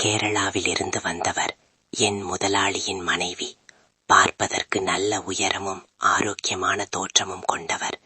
கேரளாவிலிருந்து வந்தவர். என் முதலாளியின் மனைவி. பார்ப்பதற்கு நல்ல உயரமும் ஆரோக்கியமான தோற்றமும் கொண்டவர்.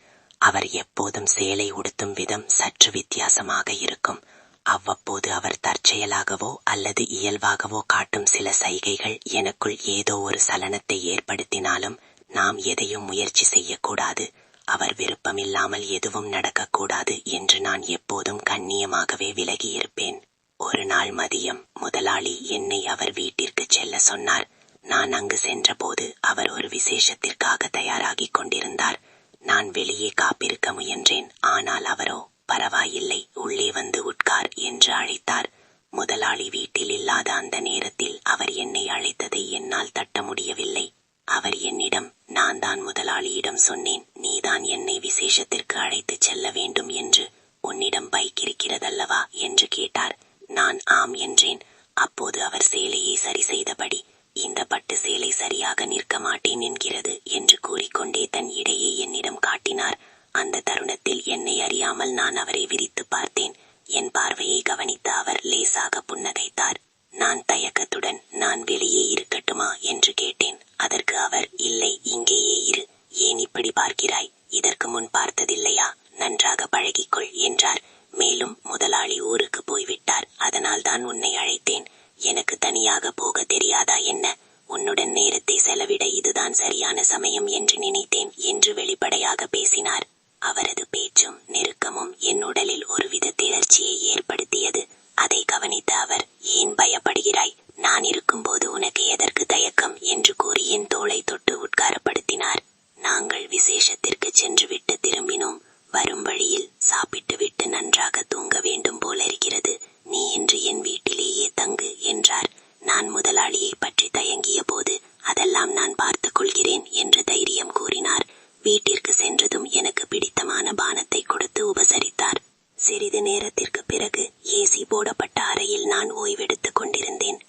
அவர் எப்போதும் சேலை உடுத்தும் விதம் சற்று வித்தியாசமாக இருக்கும். அவ்வப்போது அவர் தற்செயலாகவோ அல்லது இயல்பாகவோ காட்டும் சில சைகைகள் எனக்குள் ஏதோ ஒரு சலனத்தை ஏற்படுத்தினாலும் நாம் எதையும் முயற்சி செய்யக்கூடாது, அவர் விருப்பமில்லாமல் எதுவும் நடக்கக்கூடாது என்று நான் எப்போதும் கண்ணியமாகவே விலகியிருப்பேன். ஒரு நாள் மதியம் முதலாளி என்னை அவர் வீட்டிற்கு செல்ல சொன்னார். நான் அங்கு சென்றபோது அவர் ஒரு விசேஷத்திற்காக தயாராகிக் கொண்டிருந்தார். நான் வெளியே காப்பிருக்க முயன்றேன். ஆனால் அவரோ பரவாயில்லை, உள்ளே வந்து உட்கார் என்று அழைத்தார். முதலாளி வீட்டில் இல்லாத அந்த நேரத்தில் அவர் என்னை அழைத்ததை என்னால் தட்ட முடியவில்லை. அவர் என்னிடம், நான் தான் முதலாளியிடம் சொன்னேன், நீதான் என்னை விசேஷத்திற்கு அழைத்துச் செல்ல வேண்டும் என்று, உன்னிடம் பைக் இருக்கிறதல்லவா என்று கேட்டார். நான் ஆம் என்றேன். அப்போது அவர் சேலையை சரி செய்தபடி, இந்த பட்டு சேலை சரியாக நிற்க மாட்டேன் என்கிறது என்று கூறிக்கொண்டே தன் இடையை என்னிடம் காட்டினார். அந்த தருணத்தில் என்னை அறியாமல் நான் அவரை விரித்து பார்த்தேன். என் பார்வையை கவனித்த அவர் லேசாக புன்னகைத்தார். நான் தயக்கத்துடன், நான் வெளியே இருக்கட்டுமா என்று கேட்டேன். அதற்கு அவர், இல்லை, இங்கேயே இரு. ஏன் இப்படி பார்க்கிறாய்? இதற்கு முன் பார்த்ததில்லையா? நன்றாக பழகிக்கொள் என்றார். மேலும், முதலாளி ஊருக்கு போய்விட்டார், அதனால் தான் உன்னை அழைத்தேன். எனக்கு தனியாக போக தெரியாதா என்ன? உன்னுடன் நேரத்தை செலவிட இதுதான் சரியான சமயம் என்று நினைத்தேன் என்று வெளிப்படையாக பேசினார். அவரது பேச்சும் நெருக்கமும் என் உடலில் ஒருவித திரட்சியை ஏற்படுத்தியது. அதை கவனித்த அவர், ஏன் பயப்படுகிறாய்? நான் இருக்கும்போது உனக்கு எதற்கு தயக்கம் என்று கூறி என் தோளை தொட்டு உட்காரப்படுத்தினார். நாங்கள் விசேஷத்திற்கு சென்றுவிட்டு திரும்பினோம். வரும் வழியில், சாப்பிட்டு விட்டு நன்றாக தூங்க வேண்டும் போலிருக்கிறது, நீ இன்று என் வீட்டிலேயே தங்கு என்றார். நான் முதலாளியை பற்றி தயங்கிய போது, அதெல்லாம் நான் பார்த்துக் கொள்கிறேன் என்று தைரியம் கூறினார். வீட்டிற்கு சென்றதும் எனக்கு பிடித்தமான பானத்தை கொடுத்து உபசரித்தார். சிறிது நேரத்திற்கு பிறகு ஏசி போடப்பட்ட அறையில் நான் ஓய்வெடுத்துக் கொண்டிருந்தேன்.